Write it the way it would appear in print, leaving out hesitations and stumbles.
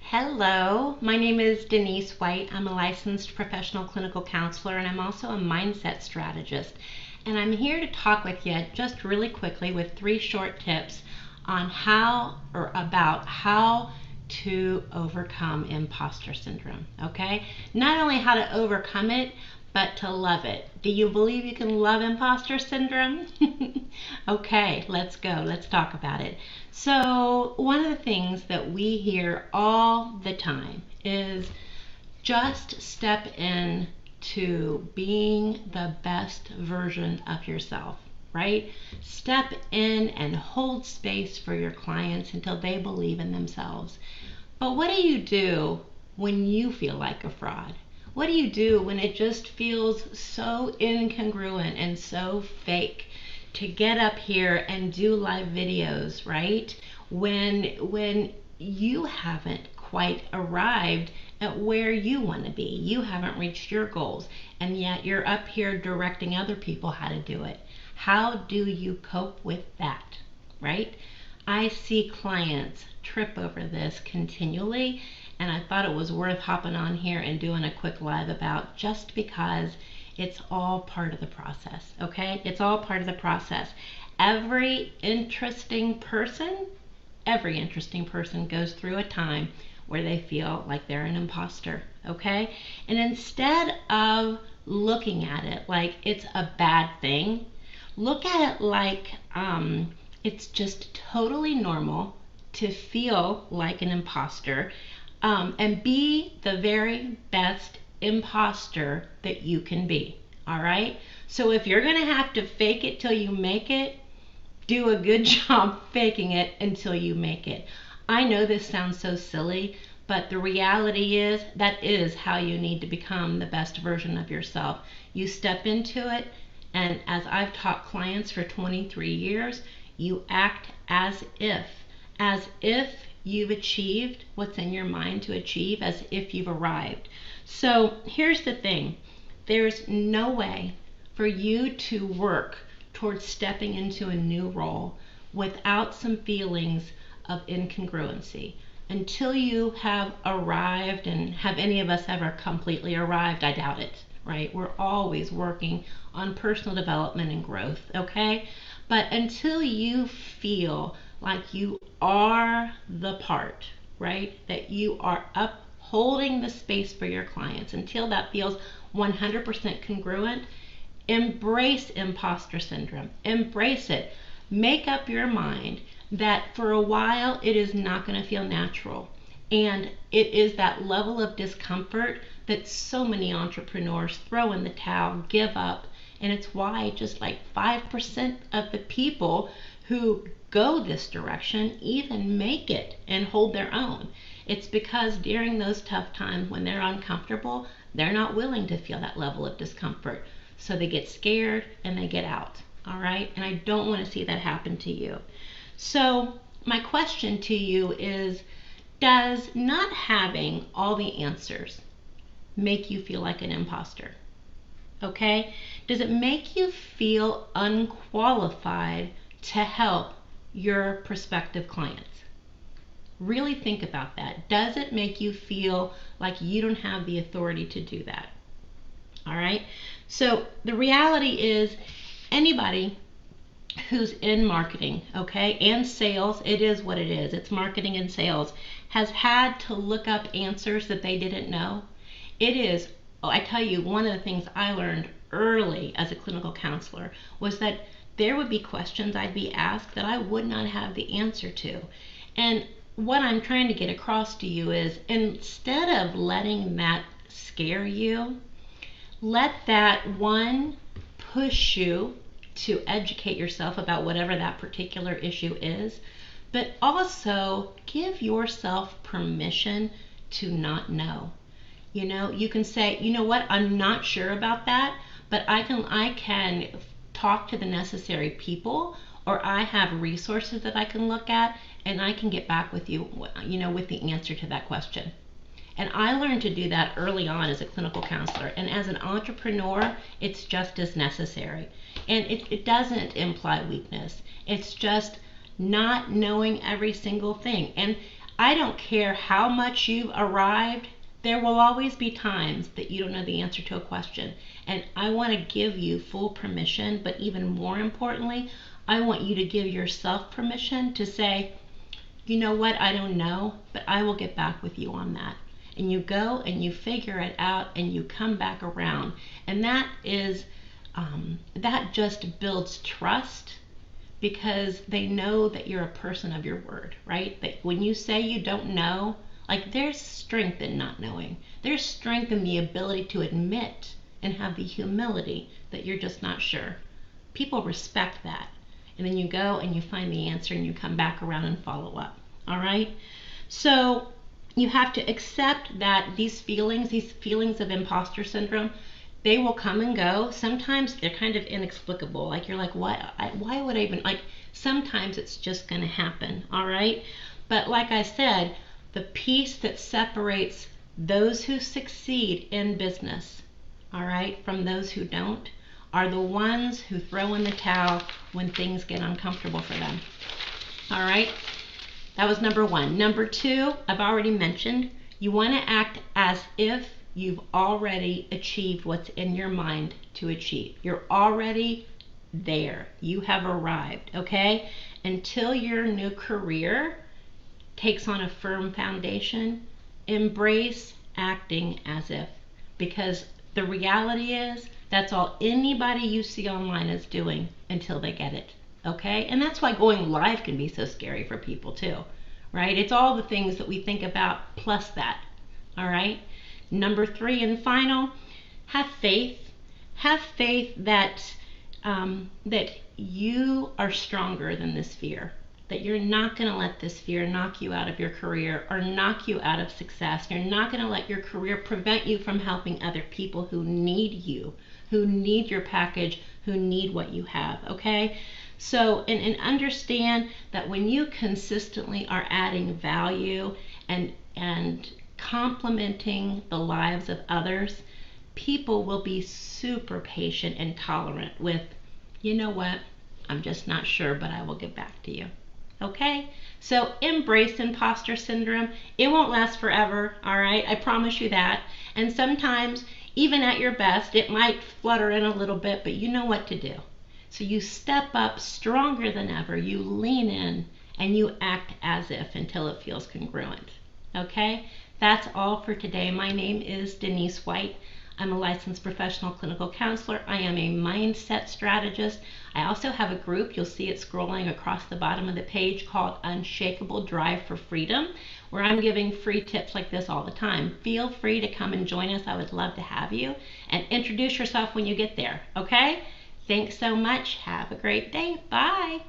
Hello, my name is Denise White. I'm a licensed professional clinical counselor and I'm also a mindset strategist. And I'm here to talk with you just really quickly with 3 short tips on about how to overcome imposter syndrome. Okay? Not only how to overcome it, but to love it. Do you believe you can love imposter syndrome? Okay, let's go. Let's talk about it. So, one of the things that we hear all the time is just step in to being the best version of yourself, right? Step in and hold space for your clients until they believe in themselves. But what do you do when you feel like a fraud? What do you do when it just feels so incongruent and so fake to get up here and do live videos, right? When you haven't quite arrived at where you want to be. You haven't reached your goals, and yet you're up here directing other people how to do it. How do you cope with that, right? I see clients trip over this continually, and I thought it was worth hopping on here and doing a quick live about, just because it's all part of the process, okay? It's all part of the process. Every interesting person goes through a time where they feel like they're an imposter, okay? And instead of looking at it like it's a bad thing, look at it like it's just totally normal to feel like an imposter, and be the very best imposter that you can be. All right? So if you're going to have to fake it till you make it, do a good job faking it until you make it. I know this sounds so silly, but the reality is that is how you need to become the best version of yourself. You step into it, and as I've taught clients for 23 years, you act as if you've achieved what's in your mind to achieve, as if you've arrived. So here's the thing. There's no way for you to work towards stepping into a new role without some feelings of incongruency. Until you have arrived, and have any of us ever completely arrived? I doubt it, right? We're always working on personal development and growth, okay? But until you feel like you are the part, right? That you are upholding the space for your clients, until that feels 100% congruent, embrace imposter syndrome. Embrace it. Make up your mind that for a while it is not going to feel natural. And it is that level of discomfort that so many entrepreneurs throw in the towel, give up. And it's why just like 5% of the people who go this direction even make it and hold their own. It's because during those tough times when they're uncomfortable, they're not willing to feel that level of discomfort. So they get scared and they get out. All right? And I don't want to see that happen to you. So my question to you is, does not having all the answers make you feel like an imposter? Okay? Does it make you feel unqualified to help your prospective clients? Really think about that. Does it make you feel like you don't have the authority to do that? All right? So the reality is, anybody who's in marketing, okay, and sales, it is what it is. It's marketing and sales, has had to look up answers that they didn't know. It is, I tell you, one of the things I learned early as a clinical counselor was that there would be questions I'd be asked that I would not have the answer to. And what I'm trying to get across to you is, instead of letting that scare you, let that one push you to educate yourself about whatever that particular issue is, but also give yourself permission to not know. You know, you can say, you know what, I'm not sure about that, but I can talk to the necessary people, or I have resources that I can look at, and I can get back with you, you know, with the answer to that question. And I learned to do that early on as a clinical counselor. And as an entrepreneur, it's just as necessary. And it doesn't imply weakness. It's just not knowing every single thing. And I don't care how much you've arrived, there will always be times that you don't know the answer to a question. And I want to give you full permission, but even more importantly, I want you to give yourself permission to say, you know what, I don't know, but I will get back with you on that. And you go and you figure it out and you come back around. And that is, that just builds trust, because they know that you're a person of your word, right? That when you say you don't know, like, there's strength in not knowing. There's strength in the ability to admit and have the humility that you're just not sure. People respect that. And then you go and you find the answer and you come back around and follow up. All right? So you have to accept that these feelings of imposter syndrome, they will come and go. Sometimes they're kind of inexplicable. Like, you're like, what? Why would I even, like, sometimes it's just going to happen. All right? But like I said, the piece that separates those who succeed in business, all right, from those who don't, are the ones who throw in the towel when things get uncomfortable for them. All right? That was number one. Number two, I've already mentioned, you want to act as if you've already achieved what's in your mind to achieve. You're already there. You have arrived, okay? Until your new career takes on a firm foundation, embrace acting as if. Because the reality is, that's all anybody you see online is doing until they get it, okay? And that's why going live can be so scary for people too, right? It's all the things that we think about plus that, all right? Number three and final, have faith. Have faith that that you are stronger than this fear. That you're not going to let this fear knock you out of your career or knock you out of success. You're not going to let your career prevent you from helping other people who need you, who need your package, who need what you have, okay? So, and understand that when you consistently are adding value and complimenting the lives of others, people will be super patient and tolerant with, you know what, I'm just not sure, but I will get back to you. Okay? So embrace imposter syndrome. It won't last forever, all right? I promise you that. And sometimes, even at your best, it might flutter in a little bit, but you know what to do. So you step up stronger than ever. You lean in and you act as if until it feels congruent. Okay? That's all for today. My name is Denise White. I'm a licensed professional clinical counselor. I am a mindset strategist. I also have a group, you'll see it scrolling across the bottom of the page, called Unshakable Drive for Freedom, where I'm giving free tips like this all the time. Feel free to come and join us. I would love to have you. And introduce yourself when you get there, okay? Thanks so much. Have a great day. Bye.